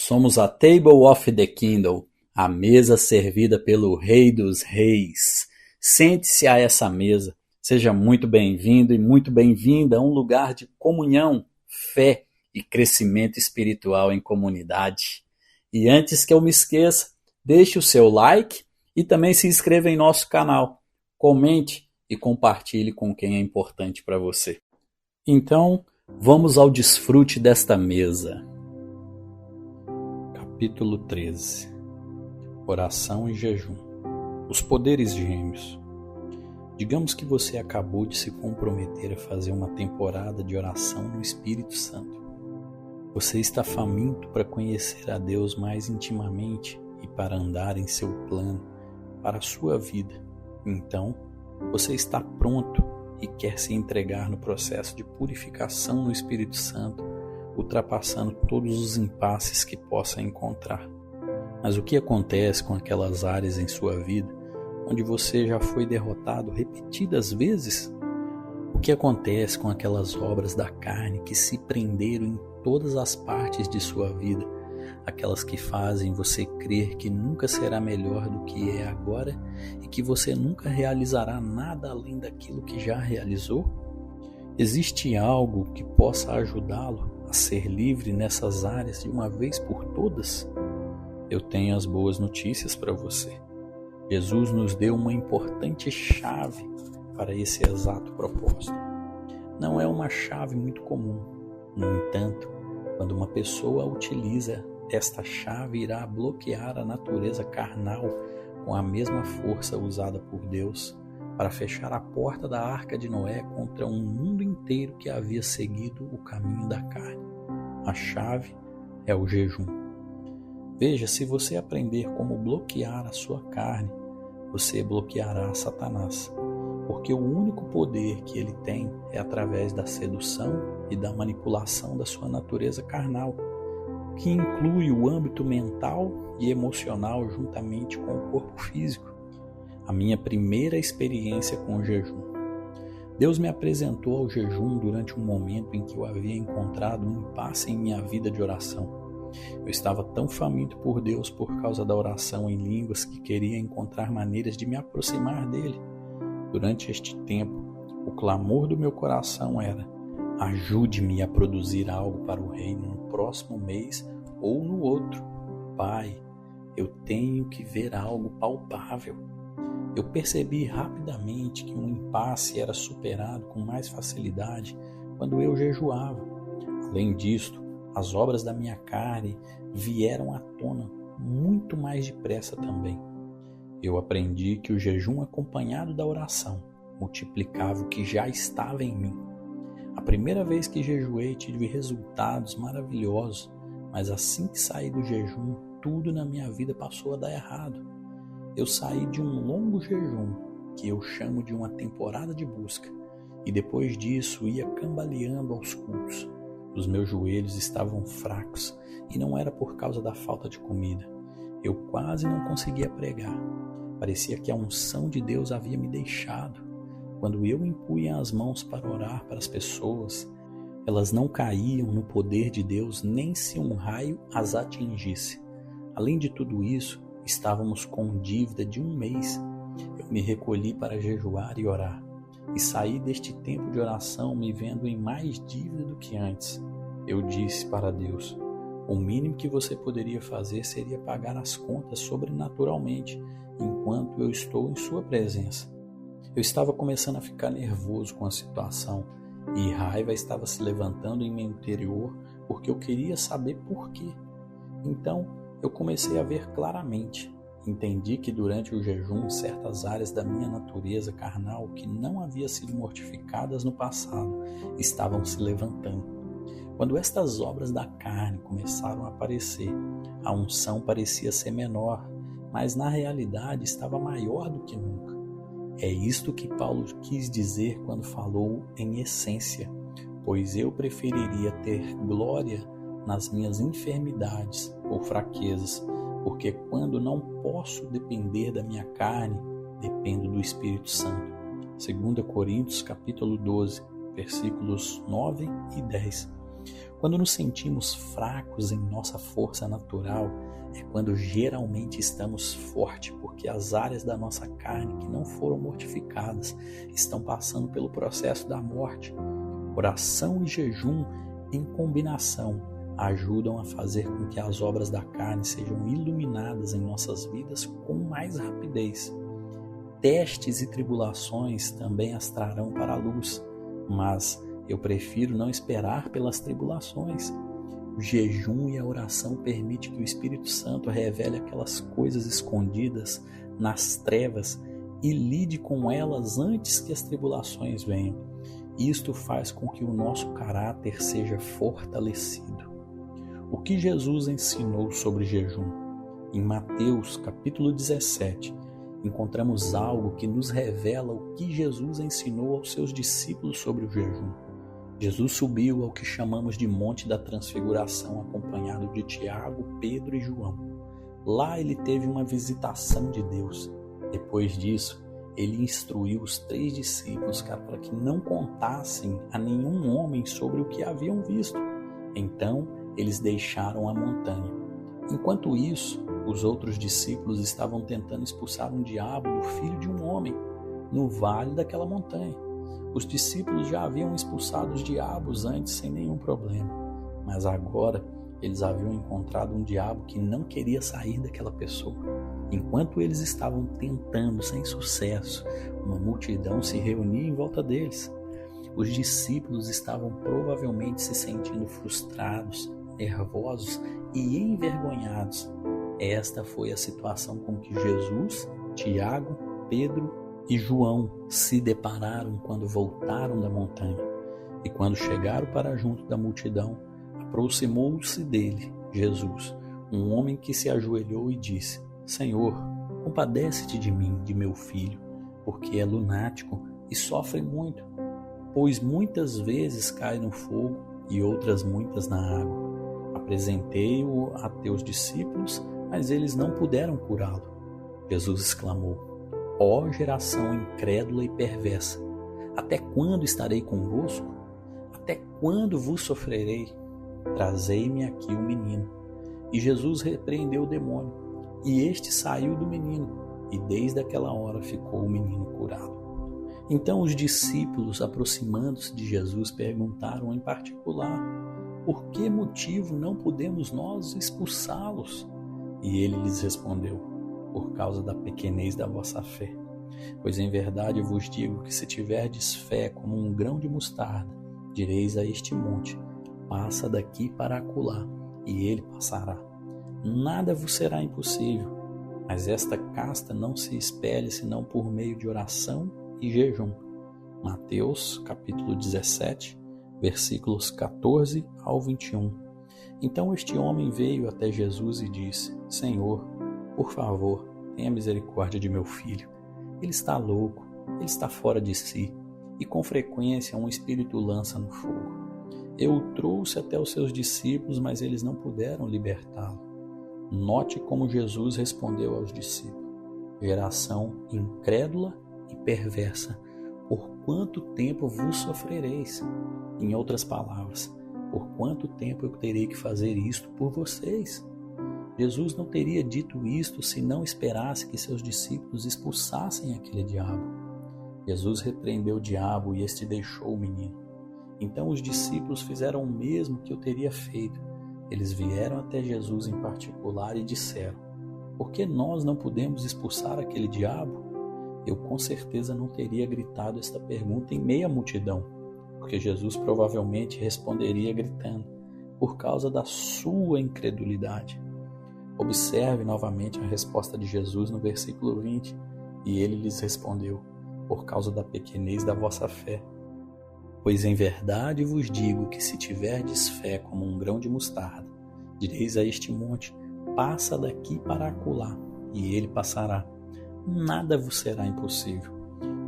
Somos a Table of the Kingdom, a mesa servida pelo Rei dos Reis. Sente-se a essa mesa. Seja muito bem-vindo e muito bem-vinda a um lugar de comunhão, fé e crescimento espiritual em comunidade. E antes que eu me esqueça, deixe o seu like e também se inscreva em nosso canal. Comente e compartilhe com quem é importante para você. Então, vamos ao desfrute desta mesa. Capítulo 13. Oração e jejum. Os poderes gêmeos. Digamos que você acabou de se comprometer a fazer uma temporada de oração no Espírito Santo. Você está faminto para conhecer a Deus mais intimamente e para andar em seu plano para a sua vida. Então, você está pronto e quer se entregar no processo de purificação no Espírito Santo, ultrapassando todos os impasses que possa encontrar. Mas o que acontece com aquelas áreas em sua vida onde você já foi derrotado repetidas vezes? O que acontece com aquelas obras da carne que se prenderam em todas as partes de sua vida, aquelas que fazem você crer que nunca será melhor do que é agora e que você nunca realizará nada além daquilo que já realizou? Existe algo que possa ajudá-lo a ser livre nessas áreas de uma vez por todas? Eu tenho as boas notícias para você. Jesus nos deu uma importante chave para esse exato propósito. Não é uma chave muito comum. No entanto, quando uma pessoa utiliza esta chave, irá bloquear a natureza carnal com a mesma força usada por Deus para fechar a porta da arca de Noé contra um mundo inteiro que havia seguido o caminho da carne. A chave é o jejum. Veja, se você aprender como bloquear a sua carne, você bloqueará Satanás, porque o único poder que ele tem é através da sedução e da manipulação da sua natureza carnal, que inclui o âmbito mental e emocional juntamente com o corpo físico. A minha primeira experiência com o jejum. Deus me apresentou ao jejum durante um momento em que eu havia encontrado um impasse em minha vida de oração. Eu estava tão faminto por Deus por causa da oração em línguas que queria encontrar maneiras de me aproximar dele. Durante este tempo, o clamor do meu coração era: ajude-me a produzir algo para o reino no próximo mês ou no outro. Pai, eu tenho que ver algo palpável. Eu percebi rapidamente que um impasse era superado com mais facilidade quando eu jejuava. Além disto, as obras da minha carne vieram à tona muito mais depressa também. Eu aprendi que o jejum acompanhado da oração multiplicava o que já estava em mim. A primeira vez que jejuei tive resultados maravilhosos, mas assim que saí do jejum, tudo na minha vida passou a dar errado. Eu saí de um longo jejum, que eu chamo de uma temporada de busca, e depois disso ia cambaleando aos cultos. Os meus joelhos estavam fracos e não era por causa da falta de comida. Eu quase não conseguia pregar. Parecia que a unção de Deus havia me deixado. Quando eu impunha as mãos para orar para as pessoas, elas não caíam no poder de Deus nem se um raio as atingisse. Além de tudo isso, estávamos com dívida de 1 mês. Eu me recolhi para jejuar e orar, e saí deste tempo de oração me vendo em mais dívida do que antes. Eu disse para Deus: o mínimo que você poderia fazer seria pagar as contas sobrenaturalmente, enquanto eu estou em sua presença. Eu estava começando a ficar nervoso com a situação, e raiva estava se levantando em meu interior, porque eu queria saber por quê. Então, eu comecei a ver claramente. Entendi que durante o jejum, certas áreas da minha natureza carnal que não haviam sido mortificadas no passado estavam se levantando. Quando estas obras da carne começaram a aparecer, a unção parecia ser menor, mas na realidade estava maior do que nunca. É isto que Paulo quis dizer quando falou em essência, pois eu preferiria ter glória nas minhas enfermidades ou fraquezas, porque quando não posso depender da minha carne, dependo do Espírito Santo. 2 Coríntios capítulo 12, versículos 9 e 10. Quando nos sentimos fracos em nossa força natural, é quando geralmente estamos fortes, porque as áreas da nossa carne que não foram mortificadas estão passando pelo processo da morte. Oração e jejum, em combinação, ajudam a fazer com que as obras da carne sejam iluminadas em nossas vidas com mais rapidez. Testes e tribulações também as trarão para a luz, mas eu prefiro não esperar pelas tribulações. O jejum e a oração permitem que o Espírito Santo revele aquelas coisas escondidas nas trevas e lide com elas antes que as tribulações venham. Isto faz com que o nosso caráter seja fortalecido. O que Jesus ensinou sobre jejum? Em Mateus capítulo 17, encontramos algo que nos revela o que Jesus ensinou aos seus discípulos sobre o jejum. Jesus subiu ao que chamamos de Monte da Transfiguração, acompanhado de Tiago, Pedro e João. Lá ele teve uma visitação de Deus. Depois disso, ele instruiu os 3 discípulos para que não contassem a nenhum homem sobre o que haviam visto. Então, eles deixaram a montanha. Enquanto isso, os outros discípulos estavam tentando expulsar um diabo do filho de um homem, no vale daquela montanha. Os discípulos já haviam expulsado os diabos antes sem nenhum problema, mas agora eles haviam encontrado um diabo que não queria sair daquela pessoa. Enquanto eles estavam tentando sem sucesso, uma multidão se reunia em volta deles. Os discípulos estavam provavelmente se sentindo frustrados, nervosos e envergonhados. Esta foi a situação com que Jesus, Tiago, Pedro e João se depararam quando voltaram da montanha. E quando chegaram para junto da multidão, aproximou-se dele, Jesus, um homem que se ajoelhou e disse: Senhor, compadece-te de mim, de meu filho, porque é lunático e sofre muito, pois muitas vezes cai no fogo e outras muitas na água. Apresentei-o a teus discípulos, mas eles não puderam curá-lo. Jesus exclamou: Ó geração incrédula e perversa, até quando estarei convosco? Até quando vos sofrerei? Trazei-me aqui o menino. E Jesus repreendeu o demônio, e este saiu do menino, e desde aquela hora ficou o menino curado. Então os discípulos, aproximando-se de Jesus, perguntaram em particular: por que motivo não podemos nós expulsá-los? E ele lhes respondeu: por causa da pequenez da vossa fé. Pois em verdade eu vos digo que se tiverdes fé como um grão de mostarda, direis a este monte: passa daqui para acolá, e ele passará. Nada vos será impossível. Mas esta casta não se espelha senão por meio de oração e jejum. Mateus capítulo 17, versículos 14 ao 21. Então este homem veio até Jesus e disse: Senhor, por favor, tenha misericórdia de meu filho. Ele está louco, ele está fora de si, e com frequência um espírito o lança no fogo. Eu o trouxe até os seus discípulos, mas eles não puderam libertá-lo. Note como Jesus respondeu aos discípulos: geração incrédula e perversa, por quanto tempo vos sofrereis? Em outras palavras, por quanto tempo eu terei que fazer isto por vocês? Jesus não teria dito isto se não esperasse que seus discípulos expulsassem aquele diabo. Jesus repreendeu o diabo e este deixou o menino. Então os discípulos fizeram o mesmo que eu teria feito. Eles vieram até Jesus em particular e disseram: por que nós não podemos expulsar aquele diabo? Eu com certeza não teria gritado esta pergunta em meia multidão, porque Jesus provavelmente responderia gritando: por causa da sua incredulidade. Observe novamente a resposta de Jesus no versículo 20. E ele lhes respondeu: por causa da pequenez da vossa fé. Pois em verdade vos digo que se tiverdes fé como um grão de mostarda, direis a este monte: passa daqui para acolá, e ele passará. Nada vos será impossível.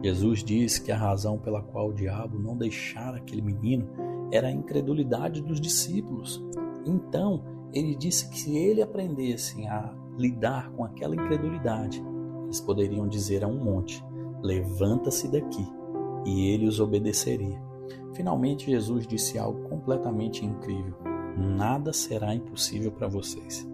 Jesus disse que a razão pela qual o diabo não deixara aquele menino era a incredulidade dos discípulos. Então, ele disse que se ele aprendessem a lidar com aquela incredulidade, eles poderiam dizer a um monte: levanta-se daqui, e ele os obedeceria. Finalmente, Jesus disse algo completamente incrível: nada será impossível para vocês.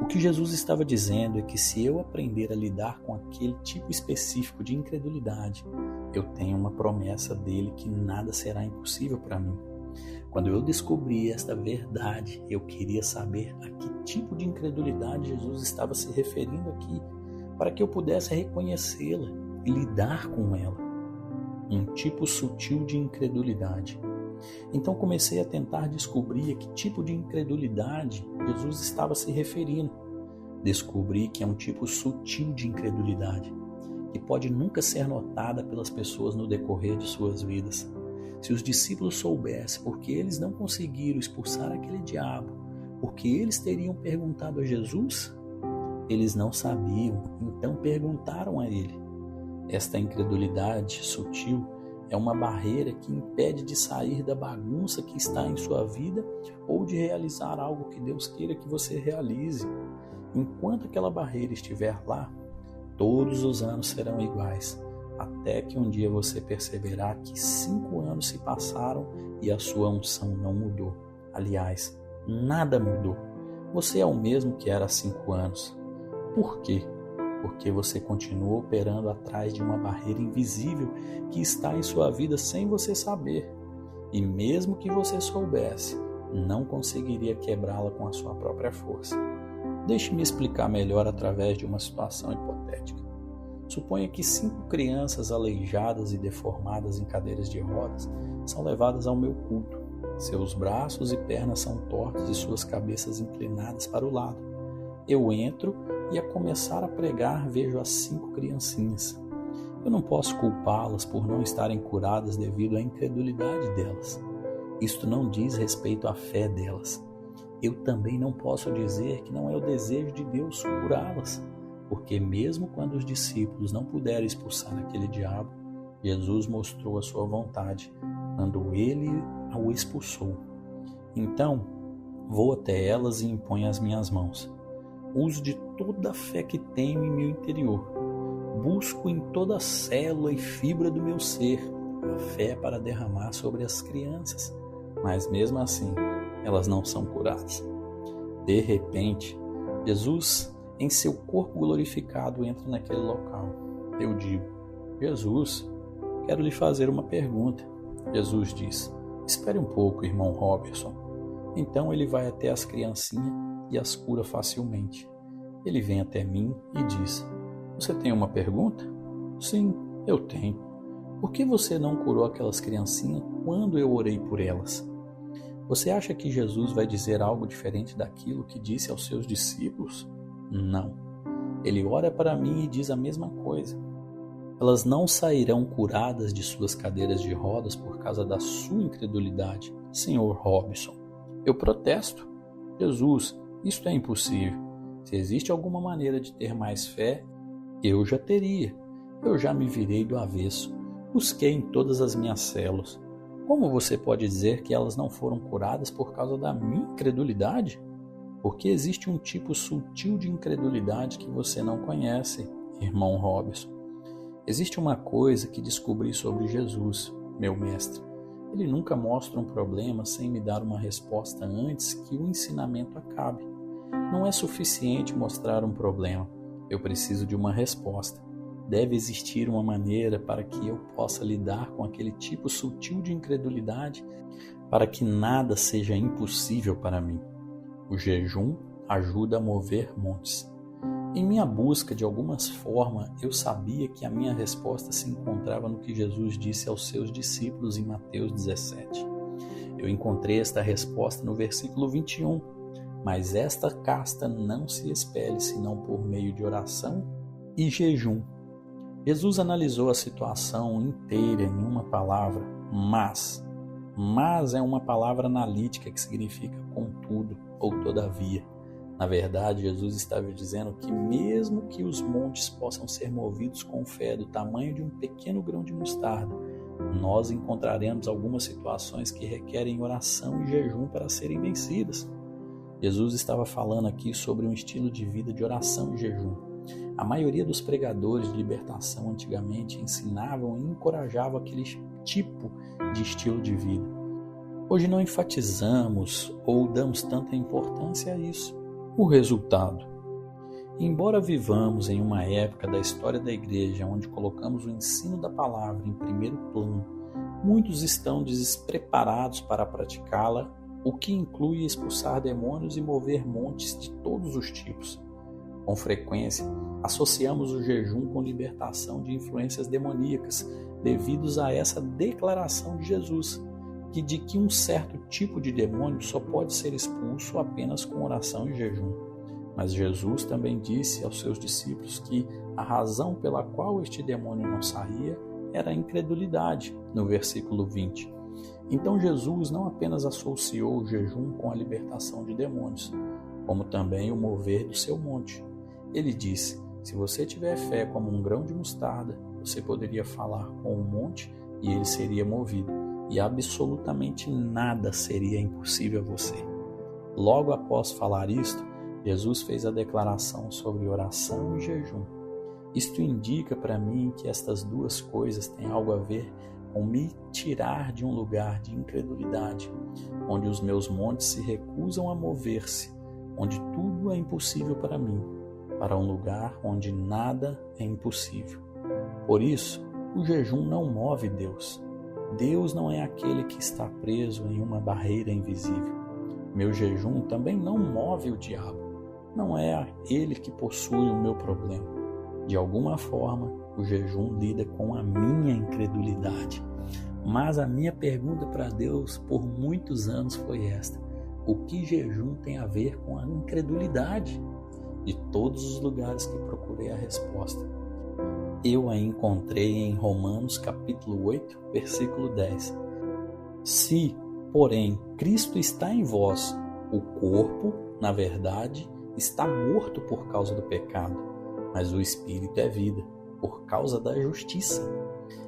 O que Jesus estava dizendo é que se eu aprender a lidar com aquele tipo específico de incredulidade, eu tenho uma promessa dele que nada será impossível para mim. Quando eu descobri esta verdade, eu queria saber a que tipo de incredulidade Jesus estava se referindo aqui, para que eu pudesse reconhecê-la e lidar com ela. Um tipo sutil de incredulidade. Então comecei a tentar descobrir a que tipo de incredulidade Jesus estava se referindo. Descobri que é um tipo sutil de incredulidade, que pode nunca ser notada pelas pessoas no decorrer de suas vidas. Se os discípulos soubessem por que eles não conseguiram expulsar aquele diabo, porque eles teriam perguntado a Jesus, eles não sabiam, então perguntaram a ele. Esta incredulidade sutil é uma barreira que impede de sair da bagunça que está em sua vida ou de realizar algo que Deus queira que você realize. Enquanto aquela barreira estiver lá, todos os anos serão iguais, até que um dia você perceberá que 5 anos se passaram e a sua unção não mudou. Aliás, nada mudou. Você é o mesmo que era há 5 anos. Por quê? Porque você continua operando atrás de uma barreira invisível que está em sua vida sem você saber. E mesmo que você soubesse, não conseguiria quebrá-la com a sua própria força. Deixe-me explicar melhor através de uma situação hipotética. Suponha que 5 crianças aleijadas e deformadas em cadeiras de rodas são levadas ao meu culto. Seus braços e pernas são tortos e suas cabeças inclinadas para o lado. Eu entro e, a começar a pregar, vejo as 5 criancinhas. Eu não posso culpá-las por não estarem curadas devido à incredulidade delas. Isto não diz respeito à fé delas. Eu também não posso dizer que não é o desejo de Deus curá-las, porque mesmo quando os discípulos não puderam expulsar aquele diabo, Jesus mostrou a sua vontade quando ele o expulsou. Então, vou até elas e imponho as minhas mãos. Uso de toda a fé que tenho em meu interior. Busco em toda a célula e fibra do meu ser a fé para derramar sobre as crianças, mas mesmo assim, elas não são curadas. De repente, Jesus, em seu corpo glorificado, entra naquele local. Eu digo: Jesus, quero lhe fazer uma pergunta. Jesus diz: espere um pouco, irmão Robertson. Então ele vai até as criancinhas e as cura facilmente. Ele vem até mim e diz: você tem uma pergunta? Sim, eu tenho. Por que você não curou aquelas criancinhas quando eu orei por elas? Você acha que Jesus vai dizer algo diferente daquilo que disse aos seus discípulos? Não. Ele ora para mim e diz a mesma coisa. Elas não sairão curadas de suas cadeiras de rodas por causa da sua incredulidade, Sr. Robson. Eu protesto. Jesus, isto é impossível. Se existe alguma maneira de ter mais fé, eu já teria. Eu já me virei do avesso. Busquei em todas as minhas células. Como você pode dizer que elas não foram curadas por causa da minha incredulidade? Porque existe um tipo sutil de incredulidade que você não conhece, irmão Robson. Existe uma coisa que descobri sobre Jesus, meu mestre. Ele nunca mostra um problema sem me dar uma resposta antes que o ensinamento acabe. Não é suficiente mostrar um problema. Eu preciso de uma resposta. Deve existir uma maneira para que eu possa lidar com aquele tipo sutil de incredulidade, para que nada seja impossível para mim. O jejum ajuda a mover montes. Em minha busca, de alguma forma, eu sabia que a minha resposta se encontrava no que Jesus disse aos seus discípulos em Mateus 17. Eu encontrei esta resposta no versículo 21. Mas esta casta não se expele senão por meio de oração e jejum. Jesus analisou a situação inteira em uma palavra, mas. Mas é uma palavra analítica que significa contudo ou todavia. Na verdade, Jesus estava dizendo que mesmo que os montes possam ser movidos com fé do tamanho de um pequeno grão de mostarda, nós encontraremos algumas situações que requerem oração e jejum para serem vencidas. Jesus estava falando aqui sobre um estilo de vida de oração e jejum. A maioria dos pregadores de libertação antigamente ensinavam e encorajavam aquele tipo de estilo de vida. Hoje não enfatizamos ou damos tanta importância a isso. O resultado: embora vivamos em uma época da história da igreja onde colocamos o ensino da palavra em primeiro plano, muitos estão despreparados para praticá-la, o que inclui expulsar demônios e mover montes de todos os tipos. Com frequência, associamos o jejum com libertação de influências demoníacas, devidos a essa declaração de Jesus, de que um certo tipo de demônio só pode ser expulso apenas com oração e jejum. Mas Jesus também disse aos seus discípulos que a razão pela qual este demônio não saía era a incredulidade, no versículo 20. Então Jesus não apenas associou o jejum com a libertação de demônios, como também o mover do seu monte. Ele disse: se você tiver fé como um grão de mostarda, você poderia falar com o monte e ele seria movido, e absolutamente nada seria impossível a você. Logo após falar isto, Jesus fez a declaração sobre oração e jejum. Isto indica para mim que estas duas coisas têm algo a ver com me tirar de um lugar de incredulidade, onde os meus montes se recusam a mover-se, onde tudo é impossível para mim, para um lugar onde nada é impossível. Por isso, o jejum não move Deus. Deus não é aquele que está preso em uma barreira invisível. Meu jejum também não move o diabo. Não é ele que possui o meu problema. De alguma forma, o jejum lida com a minha incredulidade. Mas a minha pergunta para Deus por muitos anos foi esta: o que jejum tem a ver com a incredulidade? De todos os lugares que procurei a resposta, eu a encontrei em Romanos capítulo 8, versículo 10. Se, porém, Cristo está em vós, o corpo, na verdade, está morto por causa do pecado, mas o Espírito é vida, por causa da justiça.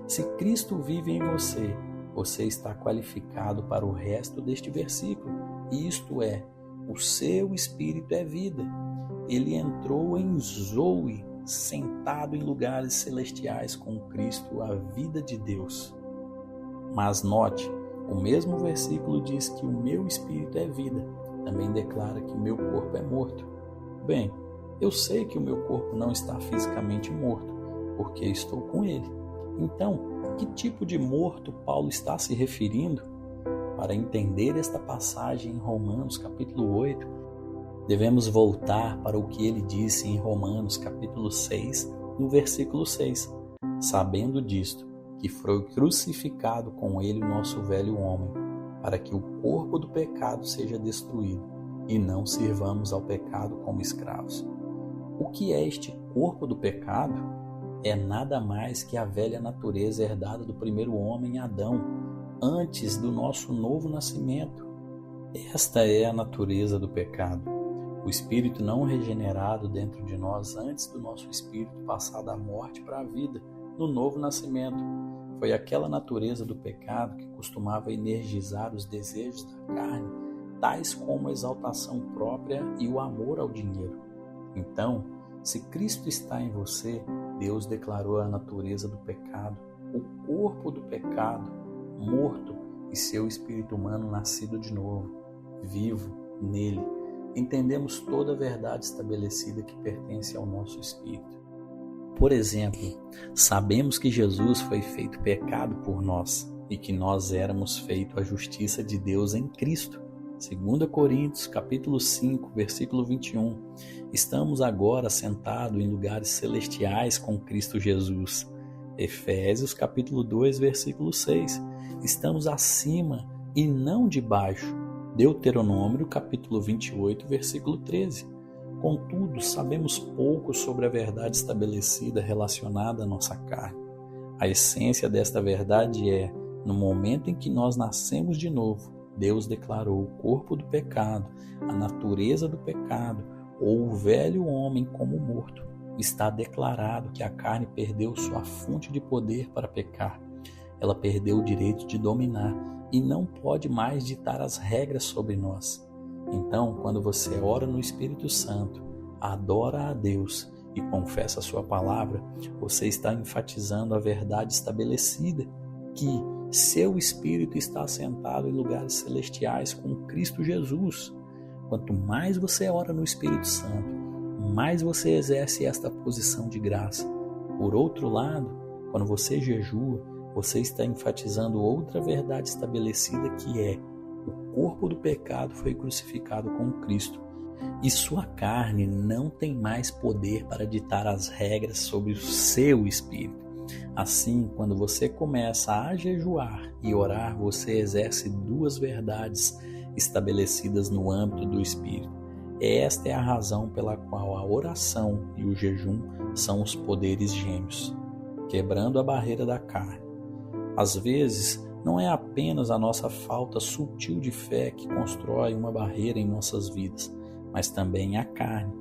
Se Cristo vive em você, você está qualificado para o resto deste versículo, isto é, o seu Espírito é vida. Ele entrou em Zoe, sentado em lugares celestiais com Cristo, a vida de Deus. Mas note, o mesmo versículo diz que o meu Espírito é vida, também declara que o meu corpo é morto. Bem, eu sei que o meu corpo não está fisicamente morto, porque estou com ele. Então, que tipo de morto Paulo está se referindo? Para entender esta passagem em Romanos capítulo 8, devemos voltar para o que ele disse em Romanos capítulo 6, no versículo 6. Sabendo disto, que foi crucificado com ele o nosso velho homem, para que o corpo do pecado seja destruído, e não sirvamos ao pecado como escravos. O que é este corpo do pecado? É nada mais que a velha natureza herdada do primeiro homem, Adão, antes do nosso novo nascimento. Esta é a natureza do pecado. O espírito não regenerado dentro de nós antes do nosso espírito passar da morte para a vida, no novo nascimento. Foi aquela natureza do pecado que costumava energizar os desejos da carne, tais como a exaltação própria e o amor ao dinheiro. Então, se Cristo está em você, Deus declarou a natureza do pecado, o corpo do pecado, morto, e seu espírito humano nascido de novo, vivo nele. Entendemos toda a verdade estabelecida que pertence ao nosso espírito. Por exemplo, sabemos que Jesus foi feito pecado por nós e que nós éramos feito a justiça de Deus em Cristo. 2 Coríntios, capítulo 5, versículo 21. Estamos agora sentados em lugares celestiais com Cristo Jesus. Efésios, capítulo 2, versículo 6. Estamos acima e não debaixo. Deuteronômio, capítulo 28, versículo 13. Contudo, sabemos pouco sobre a verdade estabelecida relacionada à nossa carne. A essência desta verdade é, no momento em que nós nascemos de novo, Deus declarou o corpo do pecado, a natureza do pecado, ou o velho homem como morto. Está declarado que a carne perdeu sua fonte de poder para pecar. Ela perdeu o direito de dominar e não pode mais ditar as regras sobre nós. Então, quando você ora no Espírito Santo, adora a Deus e confessa a sua palavra, você está enfatizando a verdade estabelecida, que seu espírito está assentado em lugares celestiais com Cristo Jesus. Quanto mais você ora no Espírito Santo, mais você exerce esta posição de graça. Por outro lado, quando você jejua, você está enfatizando outra verdade estabelecida, que é: o corpo do pecado foi crucificado com Cristo e sua carne não tem mais poder para ditar as regras sobre o seu espírito. Assim, quando você começa a jejuar e orar, você exerce duas verdades estabelecidas no âmbito do espírito. Esta é a razão pela qual a oração e o jejum são os poderes gêmeos, quebrando a barreira da carne. Às vezes, não é apenas a nossa falta sutil de fé que constrói uma barreira em nossas vidas, mas também a carne.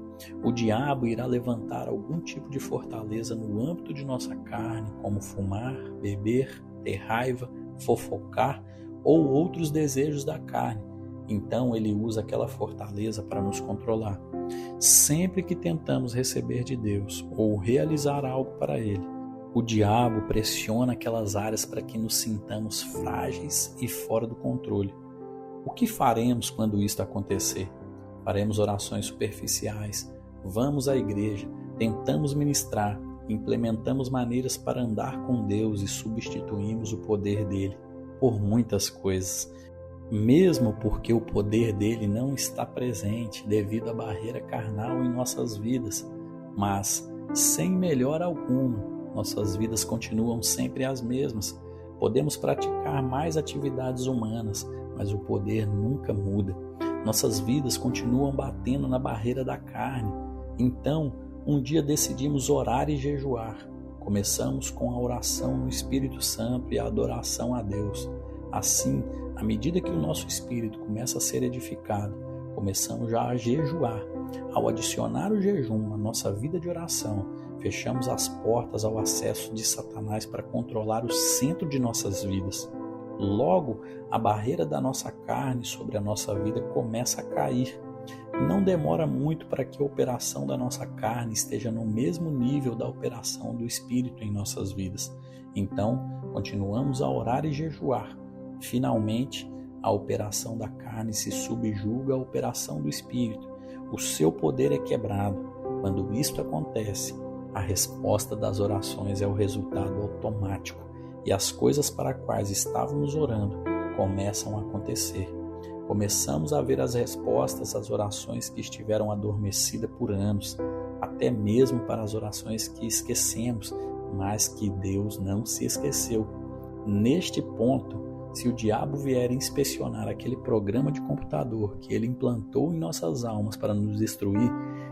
O diabo irá levantar algum tipo de fortaleza no âmbito de nossa carne, como fumar, beber, ter raiva, fofocar ou outros desejos da carne. Então ele usa aquela fortaleza para nos controlar. Sempre que tentamos receber de Deus ou realizar algo para Ele, o diabo pressiona aquelas áreas para que nos sintamos frágeis e fora do controle. O que faremos quando isto acontecer? Faremos orações superficiais, vamos à igreja, tentamos ministrar, implementamos maneiras para andar com Deus e substituímos o poder dele por muitas coisas, mesmo porque o poder dele não está presente devido à barreira carnal em nossas vidas, mas sem melhora alguma, nossas vidas continuam sempre as mesmas. Podemos praticar mais atividades humanas, mas o poder nunca muda. Nossas vidas continuam batendo na barreira da carne. Então, um dia decidimos orar e jejuar. Começamos com a oração no Espírito Santo e a adoração a Deus. Assim, à medida que o nosso espírito começa a ser edificado, começamos já a jejuar. Ao adicionar o jejum à nossa vida de oração, fechamos as portas ao acesso de Satanás para controlar o centro de nossas vidas. Logo, a barreira da nossa carne sobre a nossa vida começa a cair. Não demora muito para que a operação da nossa carne esteja no mesmo nível da operação do Espírito em nossas vidas. Então, continuamos a orar e jejuar. Finalmente, a operação da carne se subjuga à operação do Espírito. O seu poder é quebrado. Quando isto acontece, a resposta das orações é o resultado automático. E as coisas para as quais estávamos orando começam a acontecer. Começamos a ver as respostas às orações que estiveram adormecidas por anos, até mesmo para as orações que esquecemos, mas que Deus não se esqueceu. Neste ponto, se o diabo vier inspecionar aquele programa de computador que ele implantou em nossas almas para nos destruir,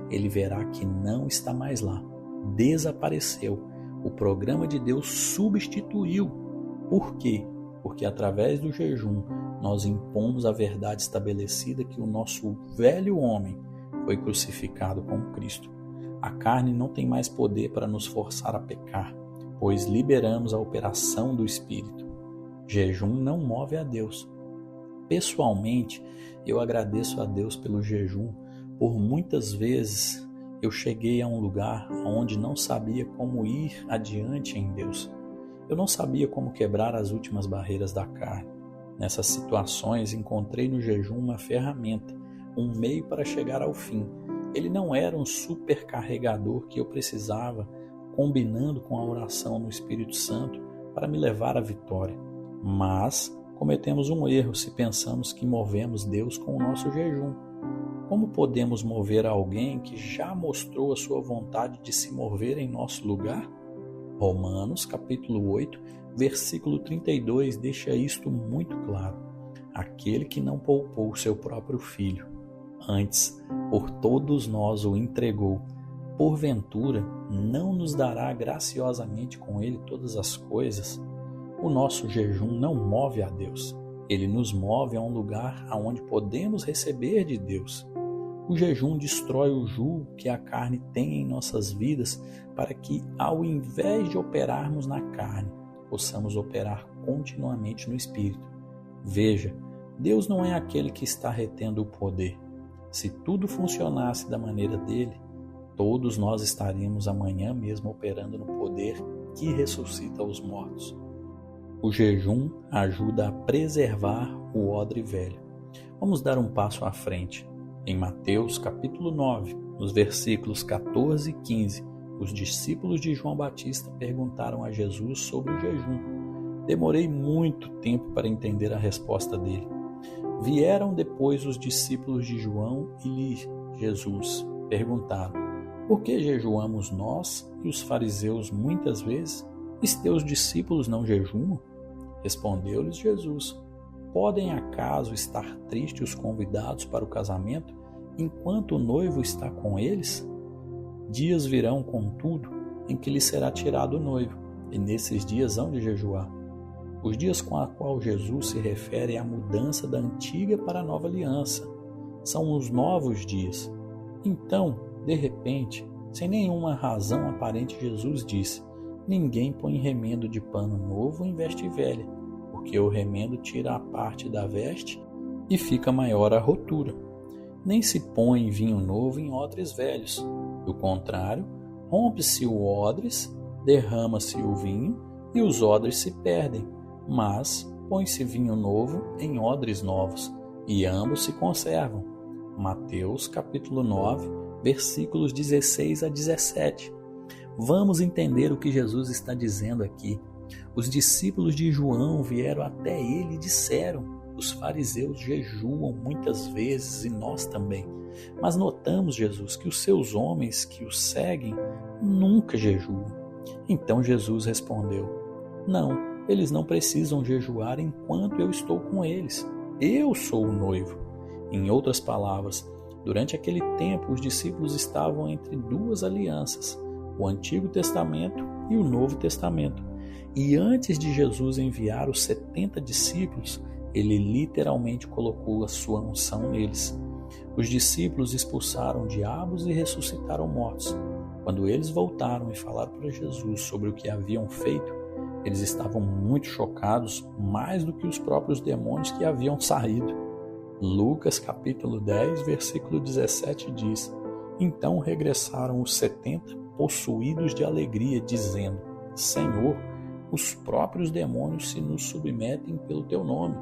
ele verá que não está mais lá. Desapareceu. O programa de Deus substituiu. Por quê? Porque através do jejum nós impomos a verdade estabelecida que o nosso velho homem foi crucificado com Cristo. A carne não tem mais poder para nos forçar a pecar, pois liberamos a operação do Espírito. Jejum não move a Deus. Pessoalmente, eu agradeço a Deus pelo jejum. Por muitas vezes eu cheguei a um lugar onde não sabia como ir adiante em Deus. Eu não sabia como quebrar as últimas barreiras da carne. Nessas situações, encontrei no jejum uma ferramenta, um meio para chegar ao fim. Ele não era um supercarregador que eu precisava, combinando com a oração no Espírito Santo para me levar à vitória. Mas cometemos um erro se pensamos que movemos Deus com o nosso jejum. Como podemos mover alguém que já mostrou a sua vontade de se mover em nosso lugar? Romanos, capítulo 8, versículo 32 deixa isto muito claro. Aquele que não poupou seu próprio filho, antes por todos nós o entregou, porventura não nos dará graciosamente com ele todas as coisas? O nosso jejum não move a Deus. Ele nos move a um lugar aonde podemos receber de Deus. O jejum destrói o jugo que a carne tem em nossas vidas para que, ao invés de operarmos na carne, possamos operar continuamente no Espírito. Veja, Deus não é aquele que está retendo o poder. Se tudo funcionasse da maneira dele, todos nós estaríamos amanhã mesmo operando no poder que ressuscita os mortos. O jejum ajuda a preservar o odre velho. Vamos dar um passo à frente. Em Mateus capítulo 9, nos versículos 14 e 15, os discípulos de João Batista perguntaram a Jesus sobre o jejum. Demorei muito tempo para entender a resposta dele. Vieram depois os discípulos de João e Jesus perguntaram: por que jejuamos nós e os fariseus muitas vezes, e teus discípulos não jejuam? Respondeu-lhes Jesus: podem acaso estar tristes os convidados para o casamento, enquanto o noivo está com eles? Dias virão, contudo, em que lhes será tirado o noivo, e nesses dias hão de jejuar. Os dias com a qual Jesus se refere é a mudança da antiga para a nova aliança. São os novos dias. Então, de repente, sem nenhuma razão aparente, Jesus disse: ninguém põe remendo de pano novo em veste velha, porque o remendo tira a parte da veste e fica maior a rotura. Nem se põe vinho novo em odres velhos. Do contrário, rompe-se o odres, derrama-se o vinho e os odres se perdem. Mas põe-se vinho novo em odres novos, e ambos se conservam. Mateus capítulo 9, versículos 16 a 17. Vamos entender o que Jesus está dizendo aqui. Os discípulos de João vieram até ele e disseram: os fariseus jejuam muitas vezes e nós também. Mas notamos, Jesus, que os seus homens que os seguem nunca jejuam. Então Jesus respondeu: não, eles não precisam jejuar enquanto eu estou com eles. Eu sou o noivo. Em outras palavras, durante aquele tempo os discípulos estavam entre duas alianças, o Antigo Testamento e o Novo Testamento. E antes de Jesus enviar os 70 discípulos, ele literalmente colocou a sua unção neles. Os discípulos expulsaram diabos e ressuscitaram mortos. Quando eles voltaram e falaram para Jesus sobre o que haviam feito, eles estavam muito chocados, mais do que os próprios demônios que haviam saído. Lucas capítulo 10, versículo 17 diz: então regressaram os 70 possuídos de alegria, dizendo: Senhor, os próprios demônios se nos submetem pelo teu nome.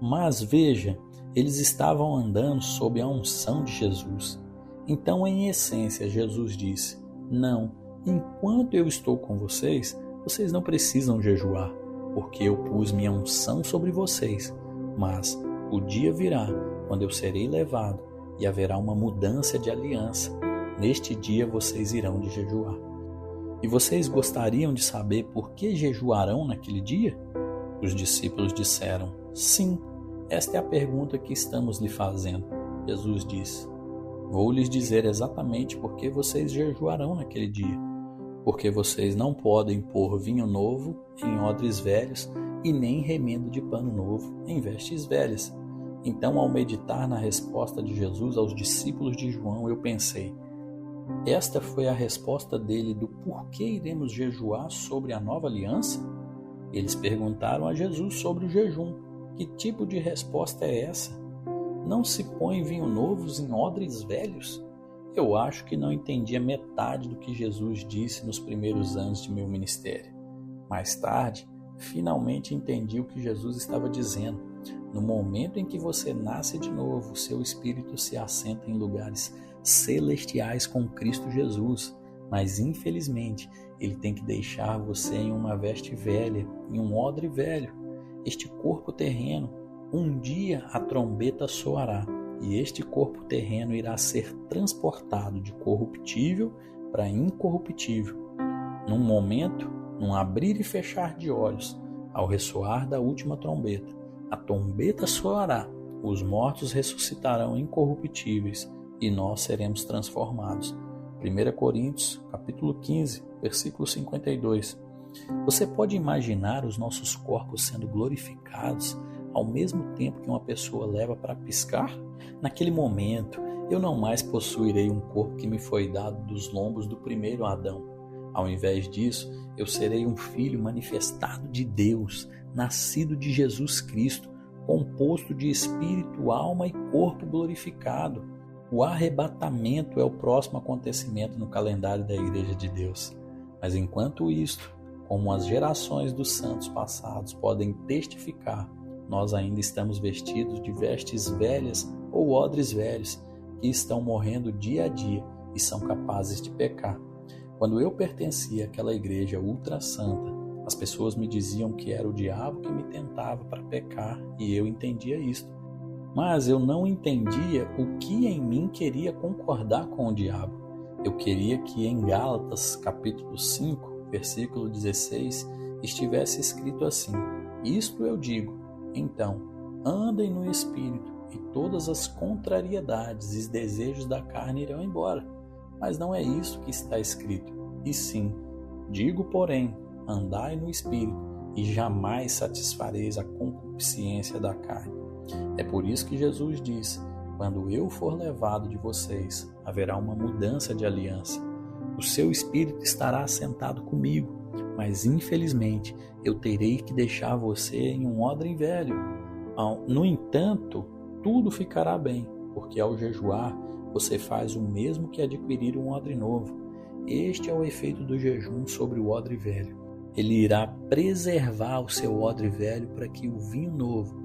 Mas veja, eles estavam andando sob a unção de Jesus. Então, em essência, Jesus disse: não, enquanto eu estou com vocês, vocês não precisam jejuar, porque eu pus minha unção sobre vocês. Mas o dia virá, quando eu serei levado, e haverá uma mudança de aliança. Neste dia vocês irão de jejuar. E vocês gostariam de saber por que jejuarão naquele dia? Os discípulos disseram: sim, esta é a pergunta que estamos lhe fazendo. Jesus disse: vou lhes dizer exatamente por que vocês jejuarão naquele dia. Porque vocês não podem pôr vinho novo em odres velhos e nem remendo de pano novo em vestes velhas. Então, ao meditar na resposta de Jesus aos discípulos de João, eu pensei: esta foi a resposta dele do porquê iremos jejuar sobre a nova aliança? Eles perguntaram a Jesus sobre o jejum. Que tipo de resposta é essa? Não se põe vinho novos em odres velhos? Eu acho que não entendi a metade do que Jesus disse nos primeiros anos de meu ministério. Mais tarde, finalmente entendi o que Jesus estava dizendo. No momento em que você nasce de novo, seu espírito se assenta em lugares celestiais com Cristo Jesus. Mas, infelizmente, ele tem que deixar você em uma veste velha, em um odre velho. Este corpo terreno, um dia a trombeta soará. E este corpo terreno irá ser transportado de corruptível para incorruptível. Num momento, num abrir e fechar de olhos, ao ressoar da última trombeta, a trombeta soará, os mortos ressuscitarão incorruptíveis e nós seremos transformados. 1 Coríntios, capítulo 15, versículo 52. Você pode imaginar os nossos corpos sendo glorificados ao mesmo tempo que uma pessoa leva para piscar? Naquele momento, eu não mais possuirei um corpo que me foi dado dos lombos do primeiro Adão. Ao invés disso, eu serei um filho manifestado de Deus, nascido de Jesus Cristo, composto de espírito, alma e corpo glorificado. O arrebatamento é o próximo acontecimento no calendário da Igreja de Deus. Mas enquanto isto, como as gerações dos santos passados podem testificar, nós ainda estamos vestidos de vestes velhas ou odres velhos que estão morrendo dia a dia e são capazes de pecar. Quando eu pertencia àquela igreja ultra santa, as pessoas me diziam que era o diabo que me tentava para pecar e eu entendia isto. Mas eu não entendia o que em mim queria concordar com o diabo. Eu queria que em Gálatas capítulo 5, versículo 16, estivesse escrito assim: isto eu digo, então, andem no Espírito e todas as contrariedades e desejos da carne irão embora. Mas não é isso que está escrito. E sim, digo porém, andai no Espírito e jamais satisfareis a concupiscência da carne. É por isso que Jesus diz: quando eu for levado de vocês, haverá uma mudança de aliança. O seu Espírito estará assentado comigo, mas infelizmente eu terei que deixar você em um odre velho. No entanto, tudo ficará bem, porque ao jejuar você faz o mesmo que adquirir um odre novo. Este é o efeito do jejum sobre o odre velho. Ele irá preservar o seu odre velho para que o vinho novo,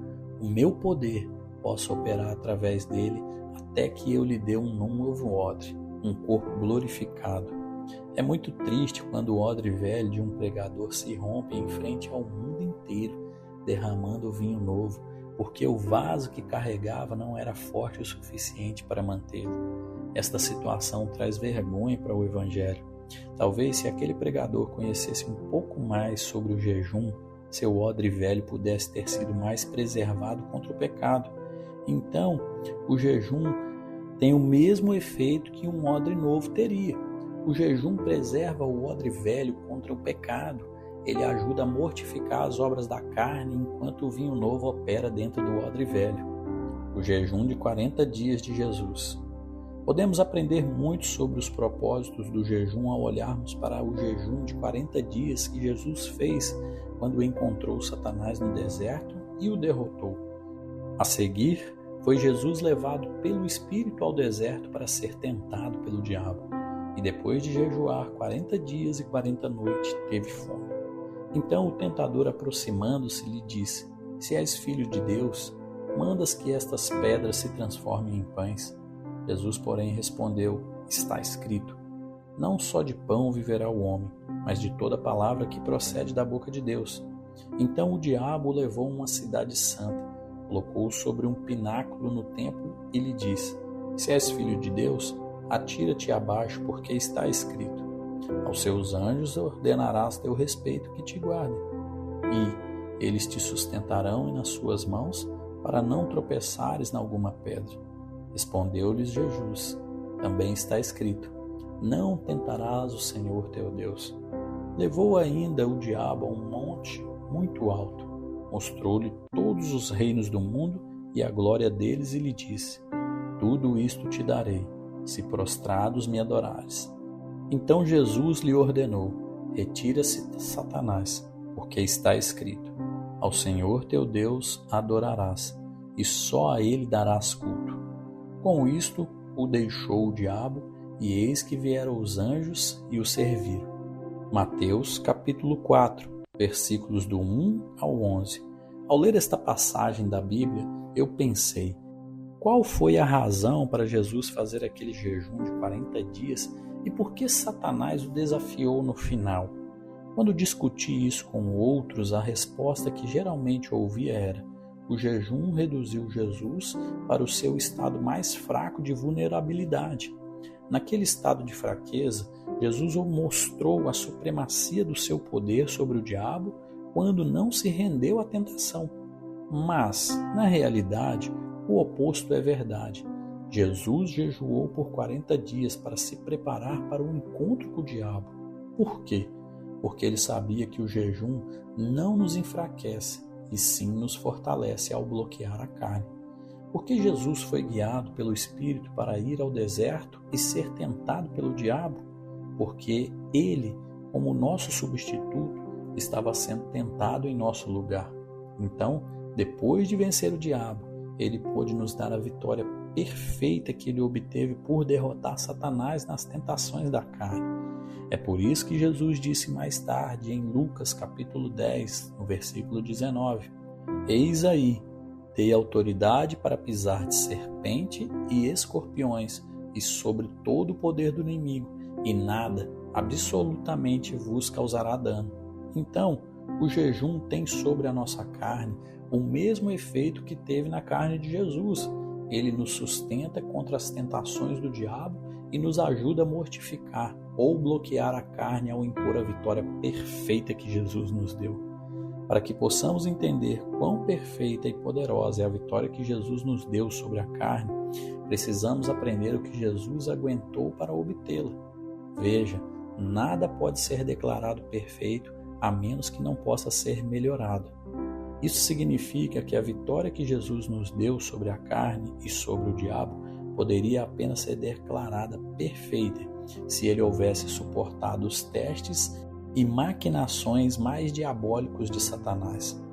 o meu poder, possa operar através dele até que eu lhe dê um novo odre, um corpo glorificado. É muito triste quando o odre velho de um pregador se rompe em frente ao mundo inteiro, derramando vinho novo, porque o vaso que carregava não era forte o suficiente para mantê-lo. Esta situação traz vergonha para o Evangelho. Talvez se aquele pregador conhecesse um pouco mais sobre o jejum, seu odre velho pudesse ter sido mais preservado contra o pecado. Então, o jejum tem o mesmo efeito que um odre novo teria. O jejum preserva o odre velho contra o pecado. Ele ajuda a mortificar as obras da carne enquanto o vinho novo opera dentro do odre velho. O jejum de 40 dias de Jesus. Podemos aprender muito sobre os propósitos do jejum ao olharmos para o jejum de 40 dias que Jesus fez quando encontrou Satanás no deserto e o derrotou. A seguir, foi Jesus levado pelo Espírito ao deserto para ser tentado pelo diabo. E depois de jejuar 40 dias e 40 noites, teve fome. Então o tentador, aproximando-se, lhe disse: se és filho de Deus, mandas que estas pedras se transformem em pães. Jesus, porém, respondeu: está escrito, não só de pão viverá o homem, mas de toda palavra que procede da boca de Deus. Então o diabo o levou a uma cidade santa, colocou-o sobre um pináculo no templo e lhe disse: se és filho de Deus, atira-te abaixo, porque está escrito: aos seus anjos ordenarás teu respeito que te guardem, e eles te sustentarão nas suas mãos, para não tropeçares em alguma pedra. Respondeu-lhes Jesus: também está escrito: não tentarás o Senhor teu Deus. Levou ainda o diabo a um monte muito alto, mostrou-lhe todos os reinos do mundo e a glória deles, e lhe disse: tudo isto te darei, se prostrados me adorares. Então Jesus lhe ordenou: retira-se, Satanás, porque está escrito: ao Senhor teu Deus adorarás, e só a ele darás culto. Com isto o deixou o diabo, e eis que vieram os anjos e o serviram. Mateus capítulo 4, versículos do 1 ao 11. Ao ler esta passagem da Bíblia, eu pensei: qual foi a razão para Jesus fazer aquele jejum de 40 dias e por que Satanás o desafiou no final? Quando discuti isso com outros, a resposta que geralmente ouvia era: o jejum reduziu Jesus para o seu estado mais fraco de vulnerabilidade. Naquele estado de fraqueza, Jesus mostrou a supremacia do seu poder sobre o diabo quando não se rendeu à tentação. Mas, na realidade, o oposto é verdade. Jesus jejuou por 40 dias para se preparar para o encontro com o diabo. Por quê? Porque ele sabia que o jejum não nos enfraquece, e sim nos fortalece ao bloquear a carne. Porque Jesus foi guiado pelo Espírito para ir ao deserto e ser tentado pelo diabo? Porque ele, como nosso substituto, estava sendo tentado em nosso lugar. Então, depois de vencer o diabo, ele pôde nos dar a vitória perfeita que ele obteve por derrotar Satanás nas tentações da carne. É por isso que Jesus disse mais tarde em Lucas capítulo 10, no versículo 19: Eis aí, dei autoridade para pisar de serpente e escorpiões e sobre todo o poder do inimigo, e nada, absolutamente, vos causará dano. Então, o jejum tem sobre a nossa carne o mesmo efeito que teve na carne de Jesus. Ele nos sustenta contra as tentações do diabo e nos ajuda a mortificar ou bloquear a carne ao impor a vitória perfeita que Jesus nos deu. Para que possamos entender quão perfeita e poderosa é a vitória que Jesus nos deu sobre a carne, precisamos aprender o que Jesus aguentou para obtê-la. Veja, nada pode ser declarado perfeito a menos que não possa ser melhorado. Isso significa que a vitória que Jesus nos deu sobre a carne e sobre o diabo poderia apenas ser declarada perfeita se ele houvesse suportado os testes e maquinações mais diabólicos de Satanás.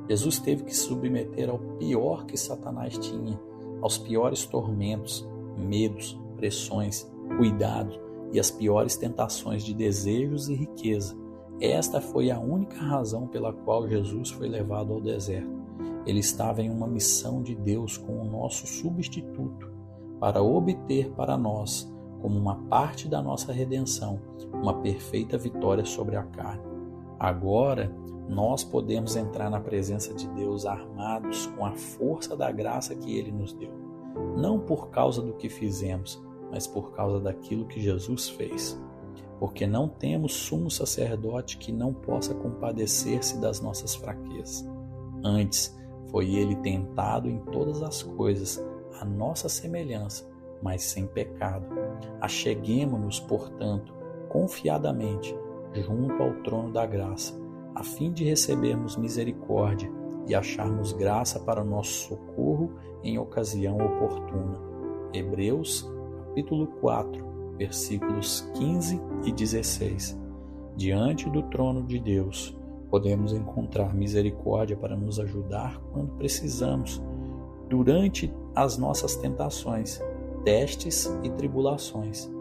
Jesus teve que se submeter ao pior que Satanás tinha, aos piores tormentos, medos, pressões, cuidados e as piores tentações de desejos e riqueza. Esta foi a única razão pela qual Jesus foi levado ao deserto. Ele estava em uma missão de Deus com o nosso substituto, para obter para nós, como uma parte da nossa redenção, uma perfeita vitória sobre a carne. Agora, nós podemos entrar na presença de Deus armados com a força da graça que Ele nos deu, não por causa do que fizemos, mas por causa daquilo que Jesus fez. Porque não temos sumo sacerdote que não possa compadecer-se das nossas fraquezas. Antes, foi ele tentado em todas as coisas, à nossa semelhança, mas sem pecado. Acheguemo-nos, portanto, confiadamente, junto ao trono da graça, a fim de recebermos misericórdia e acharmos graça para o nosso socorro em ocasião oportuna. Hebreus, capítulo 4, versículos 15 e 16. Diante do trono de Deus, podemos encontrar misericórdia para nos ajudar quando precisamos, durante as nossas tentações, testes e tribulações.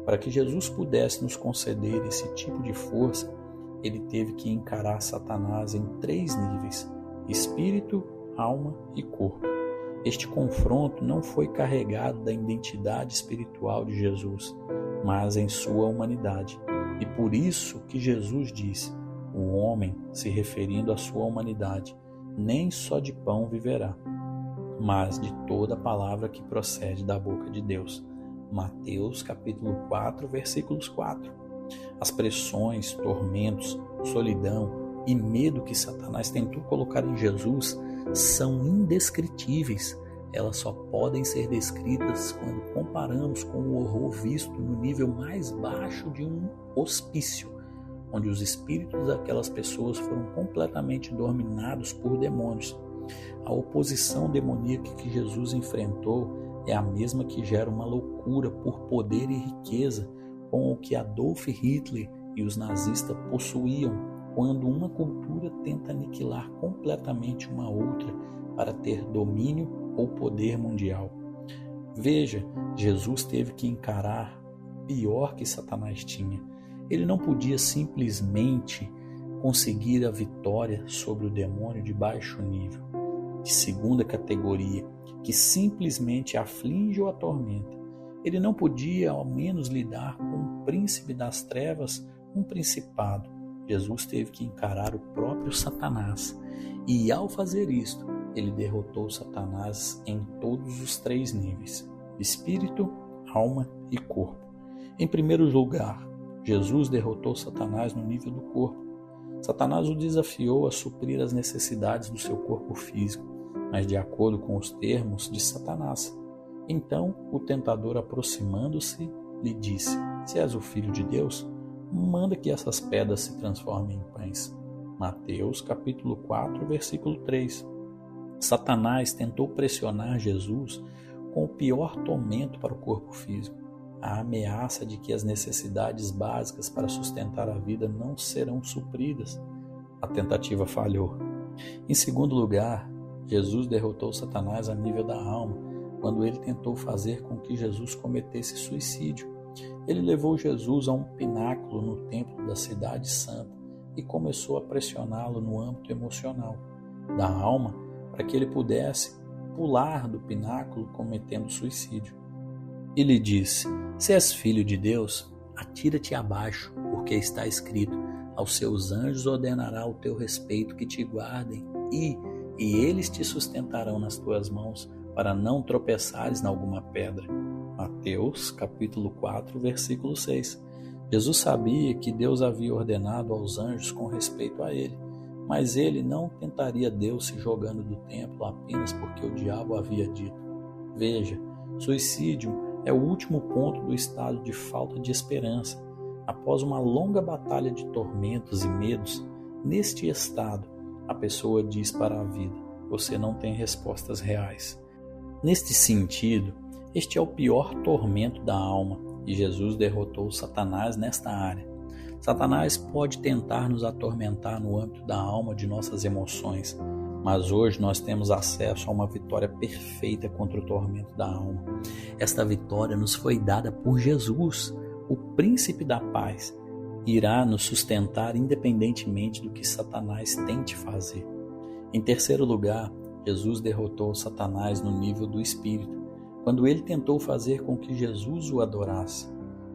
Para que Jesus pudesse nos conceder esse tipo de força, ele teve que encarar Satanás em 3 níveis: espírito, alma e corpo. Este confronto não foi carregado da identidade espiritual de Jesus, mas em sua humanidade. E por isso que Jesus disse: o homem, se referindo à sua humanidade, nem só de pão viverá, mas de toda palavra que procede da boca de Deus. Mateus capítulo 4, versículos 4. As pressões, tormentos, solidão e medo que Satanás tentou colocar em Jesus são indescritíveis. Elas só podem ser descritas quando comparamos com o horror visto no nível mais baixo de um hospício, onde os espíritos daquelas pessoas foram completamente dominados por demônios. A oposição demoníaca que Jesus enfrentou é a mesma que gera uma loucura por poder e riqueza, com o que Adolf Hitler e os nazistas possuíam quando uma cultura tenta aniquilar completamente uma outra para ter domínio ou poder mundial. Veja, Jesus teve que encarar o pior que Satanás tinha. Ele não podia simplesmente conseguir a vitória sobre o demônio de baixo nível, de segunda categoria, que simplesmente aflige ou atormenta. Ele não podia, ao menos, lidar com o príncipe das trevas, um principado. Jesus teve que encarar o próprio Satanás. E, ao fazer isto, ele derrotou Satanás em todos os 3 níveis: espírito, alma e corpo. Em primeiro lugar, Jesus derrotou Satanás no nível do corpo. Satanás o desafiou a suprir as necessidades do seu corpo físico, mas de acordo com os termos de Satanás. Então, o tentador, aproximando-se, lhe disse: se és o Filho de Deus, manda que essas pedras se transformem em pães. Mateus capítulo 4, versículo 3. Satanás tentou pressionar Jesus com o pior tormento para o corpo físico: a ameaça de que as necessidades básicas para sustentar a vida não serão supridas. A tentativa falhou. Em segundo lugar, Jesus derrotou Satanás a nível da alma, quando ele tentou fazer com que Jesus cometesse suicídio. Ele levou Jesus a um pináculo no templo da cidade santa e começou a pressioná-lo no âmbito emocional da alma para que ele pudesse pular do pináculo cometendo suicídio. E lhe disse: se és filho de Deus, atira-te abaixo, porque está escrito: aos seus anjos ordenará o teu respeito que te guardem, e eles te sustentarão nas tuas mãos, para não tropeçares em alguma pedra. Mateus, capítulo 4, versículo 6. Jesus sabia que Deus havia ordenado aos anjos com respeito a ele, mas ele não tentaria Deus se jogando do templo apenas porque o diabo havia dito. Veja, suicídio é o último ponto do estado de falta de esperança. Após uma longa batalha de tormentos e medos, neste estado, a pessoa diz para a vida: você não tem respostas reais. Neste sentido, este é o pior tormento da alma, e Jesus derrotou Satanás nesta área. Satanás pode tentar nos atormentar no âmbito da alma de nossas emoções, mas hoje nós temos acesso a uma vitória perfeita contra o tormento da alma. Esta vitória nos foi dada por Jesus, o príncipe da paz, e irá nos sustentar independentemente do que Satanás tente fazer. Em terceiro lugar, Jesus derrotou Satanás no nível do espírito, quando ele tentou fazer com que Jesus o adorasse.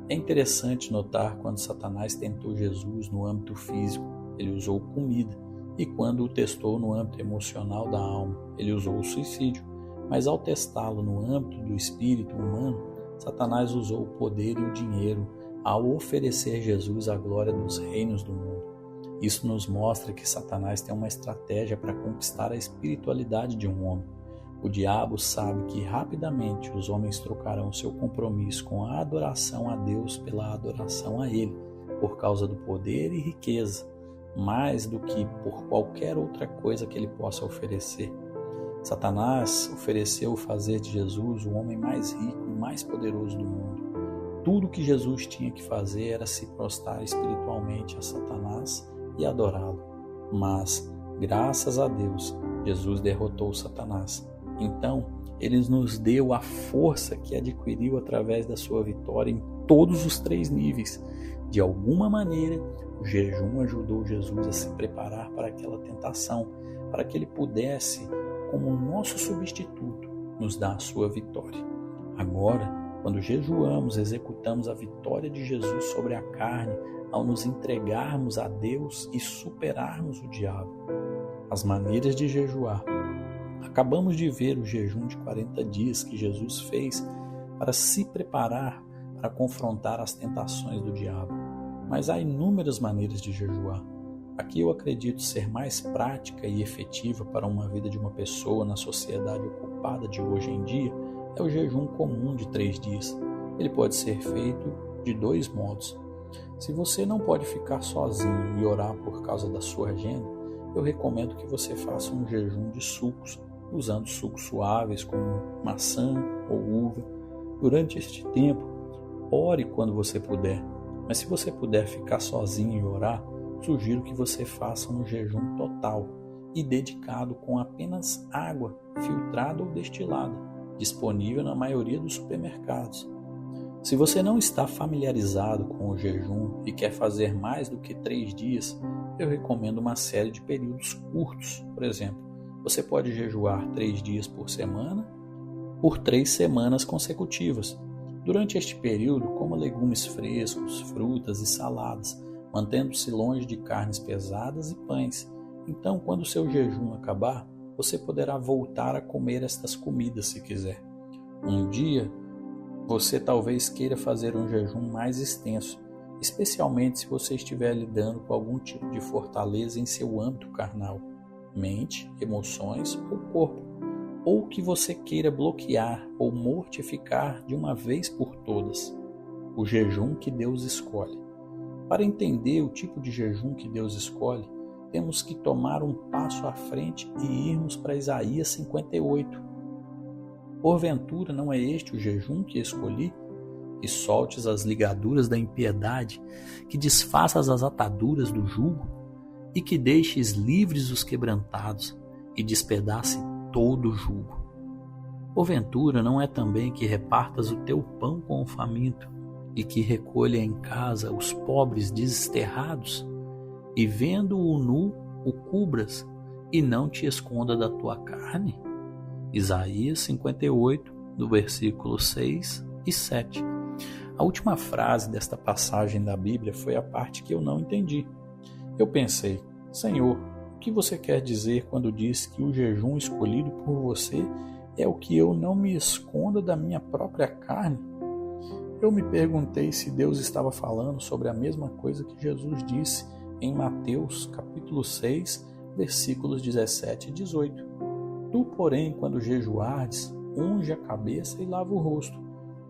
É interessante notar quando Satanás tentou Jesus no âmbito físico, ele usou comida, e quando o testou no âmbito emocional da alma, ele usou o suicídio. Mas ao testá-lo no âmbito do espírito humano, Satanás usou o poder e o dinheiro ao oferecer Jesus a glória dos reinos do mundo. Isso nos mostra que Satanás tem uma estratégia para conquistar a espiritualidade de um homem. O diabo sabe que rapidamente os homens trocarão seu compromisso com a adoração a Deus pela adoração a Ele, por causa do poder e riqueza, mais do que por qualquer outra coisa que ele possa oferecer. Satanás ofereceu fazer de Jesus o homem mais rico e mais poderoso do mundo. Tudo o que Jesus tinha que fazer era se prostrar espiritualmente a Satanás e adorá-lo. Mas, graças a Deus, Jesus derrotou Satanás. Então, ele nos deu a força que adquiriu através da sua vitória em todos os 3 níveis. De alguma maneira, o jejum ajudou Jesus a se preparar para aquela tentação, para que ele pudesse, como nosso substituto, nos dar a sua vitória. Agora, quando jejuamos, executamos a vitória de Jesus sobre a carne ao nos entregarmos a Deus e superarmos o diabo. As maneiras de jejuar. Acabamos de ver o jejum de 40 dias que Jesus fez para se preparar para confrontar as tentações do diabo. Mas há inúmeras maneiras de jejuar. Aqui eu acredito ser mais prática e efetiva para uma vida de uma pessoa na sociedade ocupada de hoje em dia é o jejum comum de 3 dias. Ele pode ser feito de 2 modos. Se você não pode ficar sozinho e orar por causa da sua agenda, eu recomendo que você faça um jejum de sucos, usando sucos suaves como maçã ou uva. Durante este tempo, ore quando você puder, mas se você puder ficar sozinho e orar, sugiro que você faça um jejum total e dedicado com apenas água filtrada ou destilada, disponível na maioria dos supermercados. Se você não está familiarizado com o jejum e quer fazer mais do que 3 dias, eu recomendo uma série de períodos curtos. Por exemplo, você pode jejuar 3 dias por semana, por 3 semanas consecutivas. Durante este período, coma legumes frescos, frutas e saladas, mantendo-se longe de carnes pesadas e pães. Então, quando o seu jejum acabar, você poderá voltar a comer estas comidas se quiser. Um dia, você talvez queira fazer um jejum mais extenso, especialmente se você estiver lidando com algum tipo de fortaleza em seu âmbito carnal, mente, emoções ou corpo, ou que você queira bloquear ou mortificar de uma vez por todas. O jejum que Deus escolhe. Para entender o tipo de jejum que Deus escolhe, temos que tomar um passo à frente e irmos para Isaías 58. Porventura não é este o jejum que escolhi? Que soltes as ligaduras da impiedade, que desfaças as ataduras do jugo, e que deixes livres os quebrantados, e despedace todo o jugo. Porventura não é também que repartas o teu pão com o faminto, e que recolha em casa os pobres desterrados, e vendo-o nu, o cubras, e não te esconda da tua carne? Isaías 58, do versículo 6 e 7. A última frase desta passagem da Bíblia foi a parte que eu não entendi. Eu pensei, Senhor, o que você quer dizer quando diz que o jejum escolhido por você é o que eu não me esconda da minha própria carne? Eu me perguntei se Deus estava falando sobre a mesma coisa que Jesus disse em Mateus capítulo 6, versículos 17 e 18. Tu, porém, quando jejuardes, unge a cabeça e lava o rosto,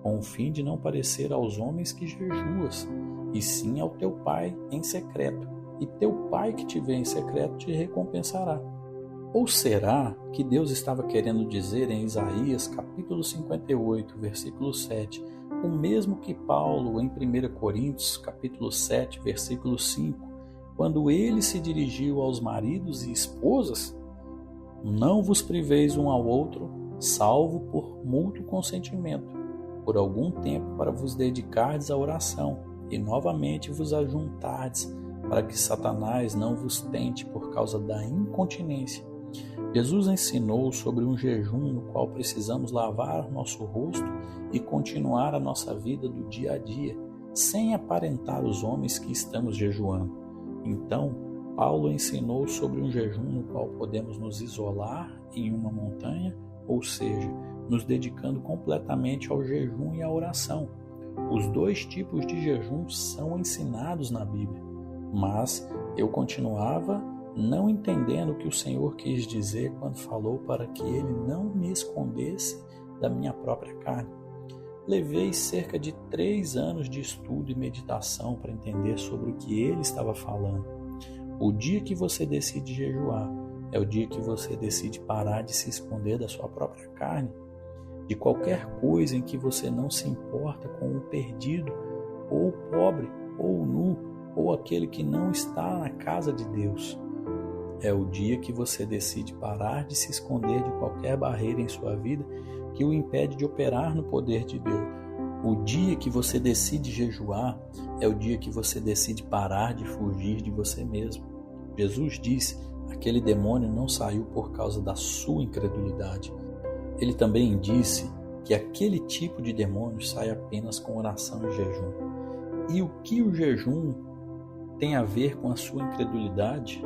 com o fim de não parecer aos homens que jejuas, e sim ao teu Pai em secreto, e teu Pai que te vê em secreto te recompensará. Ou será que Deus estava querendo dizer em Isaías capítulo 58, versículo 7, o mesmo que Paulo em 1 Coríntios capítulo 7, versículo 5, quando ele se dirigiu aos maridos e esposas? Não vos priveis um ao outro, salvo por mútuo consentimento, por algum tempo para vos dedicardes à oração, e novamente vos ajuntardes, para que Satanás não vos tente por causa da incontinência. Jesus ensinou sobre um jejum no qual precisamos lavar nosso rosto e continuar a nossa vida do dia a dia, sem aparentar os homens que estamos jejuando. Então, Paulo ensinou sobre um jejum no qual podemos nos isolar em uma montanha, ou seja, nos dedicando completamente ao jejum e à oração. Os dois tipos de jejum são ensinados na Bíblia, mas eu continuava não entendendo o que o Senhor quis dizer quando falou para que ele não me escondesse da minha própria carne. Levei cerca de 3 anos de estudo e meditação para entender sobre o que ele estava falando. O dia que você decide jejuar é o dia que você decide parar de se esconder da sua própria carne, de qualquer coisa em que você não se importa com o perdido, ou o pobre, ou o nu, ou aquele que não está na casa de Deus. É o dia que você decide parar de se esconder de qualquer barreira em sua vida que o impede de operar no poder de Deus. O dia que você decide jejuar é o dia que você decide parar de fugir de você mesmo. Jesus disse: aquele demônio não saiu por causa da sua incredulidade. Ele também disse que aquele tipo de demônio sai apenas com oração e jejum. E o que o jejum tem a ver com a sua incredulidade?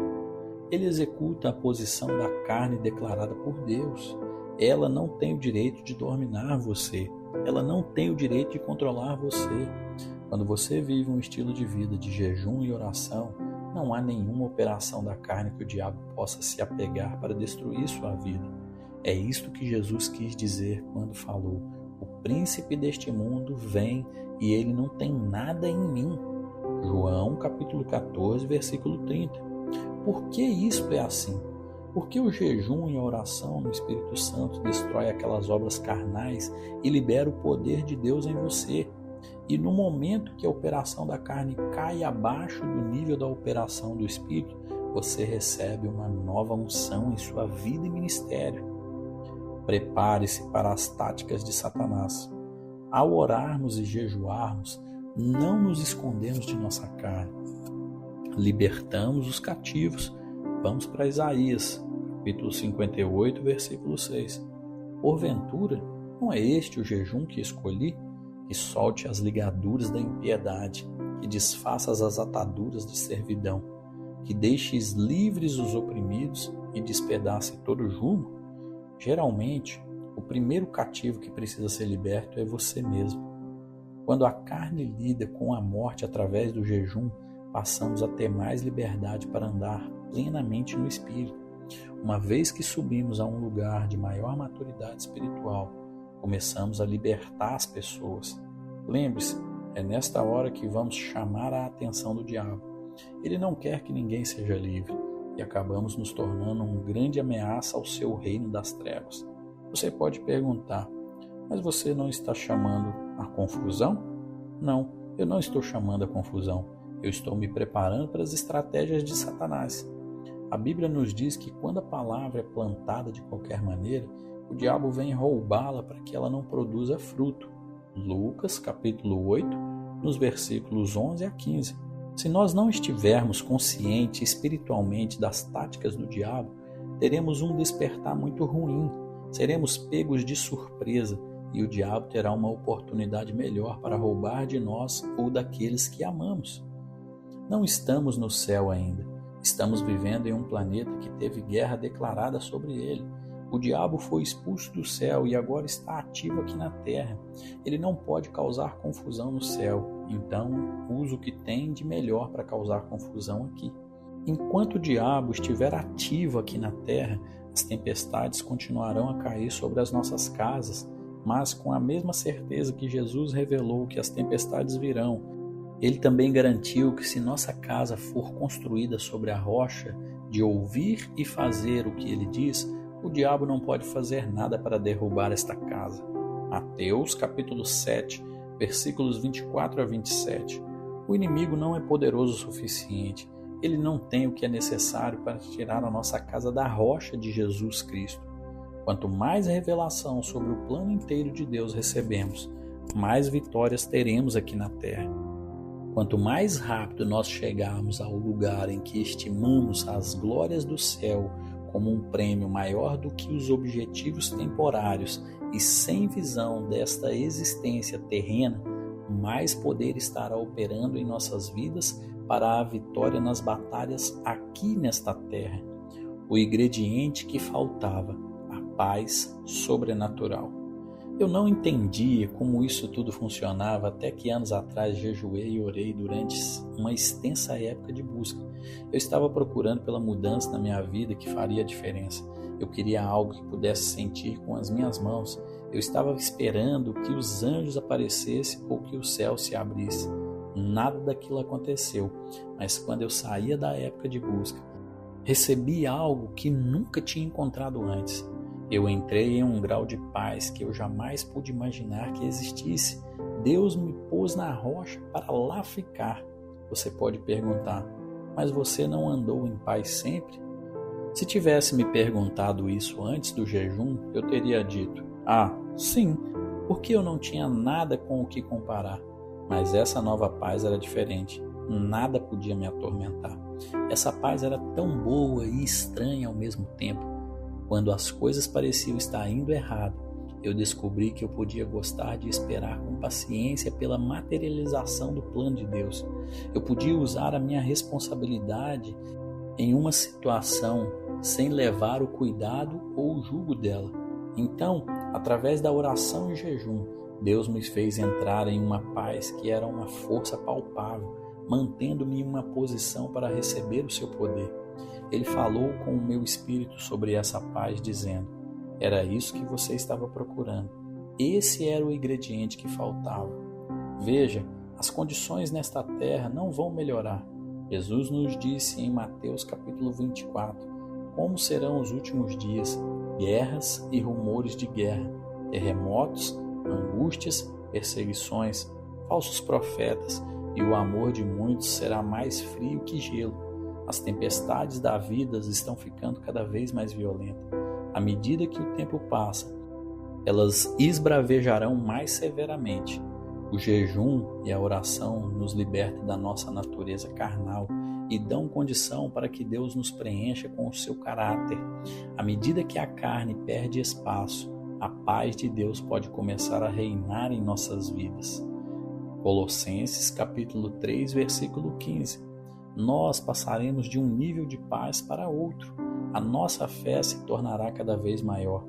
Ele executa a posição da carne declarada por Deus. Ela não tem o direito de dominar você. Ela não tem o direito de controlar você. Quando você vive um estilo de vida de jejum e oração, não há nenhuma operação da carne que o diabo possa se apegar para destruir sua vida. É isto que Jesus quis dizer quando falou: o príncipe deste mundo vem e ele não tem nada em mim. João capítulo 14, versículo 30. Por que isto é assim? Porque o jejum e a oração no Espírito Santo destrói aquelas obras carnais e libera o poder de Deus em você. E no momento que a operação da carne cai abaixo do nível da operação do Espírito, você recebe uma nova unção em sua vida e ministério. Prepare-se para as táticas de Satanás. Ao orarmos e jejuarmos, não nos escondemos de nossa carne. Libertamos os cativos. Vamos para Isaías, capítulo 58, versículo 6. Porventura, não é este o jejum que escolhi? Que solte as ligaduras da impiedade, que desfaças as ataduras de servidão, que deixes livres os oprimidos e despedace todo o jugo? Geralmente, o primeiro cativo que precisa ser liberto é você mesmo. Quando a carne lida com a morte através do jejum, passamos a ter mais liberdade para andar plenamente no Espírito. Uma vez que subimos a um lugar de maior maturidade espiritual, começamos a libertar as pessoas. Lembre-se, é nesta hora que vamos chamar a atenção do diabo. Ele não quer que ninguém seja livre e acabamos nos tornando uma grande ameaça ao seu reino das trevas. Você pode perguntar: mas você não está chamando a confusão? Não, eu não estou chamando a confusão. Eu estou me preparando para as estratégias de Satanás. A Bíblia nos diz que quando a palavra é plantada de qualquer maneira, o diabo vem roubá-la para que ela não produza fruto. Lucas, capítulo 8, nos versículos 11 a 15. Se nós não estivermos conscientes espiritualmente das táticas do diabo, teremos um despertar muito ruim, seremos pegos de surpresa e o diabo terá uma oportunidade melhor para roubar de nós ou daqueles que amamos. Não estamos no céu ainda, estamos vivendo em um planeta que teve guerra declarada sobre ele. O diabo foi expulso do céu e agora está ativo aqui na terra. Ele não pode causar confusão no céu, então usa o que tem de melhor para causar confusão aqui. Enquanto o diabo estiver ativo aqui na terra, as tempestades continuarão a cair sobre as nossas casas, mas com a mesma certeza que Jesus revelou que as tempestades virão, ele também garantiu que se nossa casa for construída sobre a rocha de ouvir e fazer o que ele diz, o diabo não pode fazer nada para derrubar esta casa. Mateus capítulo 7, versículos 24 a 27. O inimigo não é poderoso o suficiente. Ele não tem o que é necessário para tirar a nossa casa da rocha de Jesus Cristo. Quanto mais revelação sobre o plano inteiro de Deus recebemos, mais vitórias teremos aqui na terra. Quanto mais rápido nós chegarmos ao lugar em que estimamos as glórias do céu como um prêmio maior do que os objetivos temporários e sem visão desta existência terrena, mais poder estará operando em nossas vidas para a vitória nas batalhas aqui nesta terra. O ingrediente que faltava, a paz sobrenatural. Eu não entendia como isso tudo funcionava até que anos atrás jejuei e orei durante uma extensa época de busca. Eu estava procurando pela mudança na minha vida que faria a diferença. Eu queria algo que pudesse sentir com as minhas mãos. Eu estava esperando que os anjos aparecessem ou que o céu se abrisse. Nada daquilo aconteceu, mas quando eu saía da época de busca, recebi algo que nunca tinha encontrado antes. Eu entrei em um grau de paz que eu jamais pude imaginar que existisse. Deus me pôs na rocha para lá ficar. Você pode perguntar, mas você não andou em paz sempre? Se tivesse me perguntado isso antes do jejum, eu teria dito, sim, porque eu não tinha nada com o que comparar. Mas essa nova paz era diferente. Nada podia me atormentar. Essa paz era tão boa e estranha ao mesmo tempo. Quando as coisas pareciam estar indo errado, eu descobri que eu podia gostar de esperar com paciência pela materialização do plano de Deus. Eu podia usar a minha responsabilidade em uma situação sem levar o cuidado ou o jugo dela. Então, através da oração e jejum, Deus me fez entrar em uma paz que era uma força palpável, mantendo-me em uma posição para receber o seu poder. Ele falou com o meu espírito sobre essa paz, dizendo, era isso que você estava procurando. Esse era o ingrediente que faltava. Veja, as condições nesta terra não vão melhorar. Jesus nos disse em Mateus capítulo 24, como serão os últimos dias, guerras e rumores de guerra, terremotos, angústias, perseguições, falsos profetas, e o amor de muitos será mais frio que gelo. As tempestades da vida estão ficando cada vez mais violentas. À medida que o tempo passa, elas esbravejarão mais severamente. O jejum e a oração nos libertam da nossa natureza carnal e dão condição para que Deus nos preencha com o seu caráter. À medida que a carne perde espaço, a paz de Deus pode começar a reinar em nossas vidas. Colossenses capítulo 3, versículo 15. Nós passaremos de um nível de paz para outro. A nossa fé se tornará cada vez maior.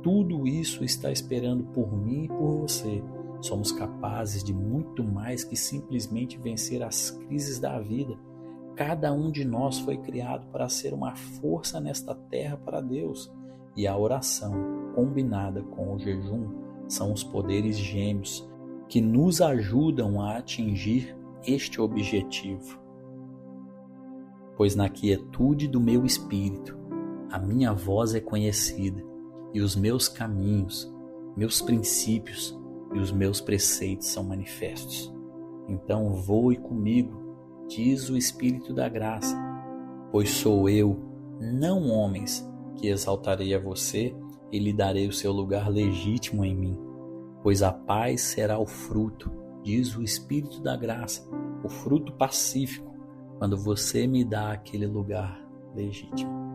Tudo isso está esperando por mim e por você. Somos capazes de muito mais que simplesmente vencer as crises da vida. Cada um de nós foi criado para ser uma força nesta terra para Deus. E a oração, combinada com o jejum, são os poderes gêmeos que nos ajudam a atingir este objetivo. Pois na quietude do meu espírito, a minha voz é conhecida, e os meus caminhos, meus princípios e os meus preceitos são manifestos. Então voe comigo, diz o Espírito da graça, pois sou eu, não homens, que exaltarei a você e lhe darei o seu lugar legítimo em mim, pois a paz será o fruto, diz o Espírito da graça, o fruto pacífico, quando você me dá aquele lugar legítimo.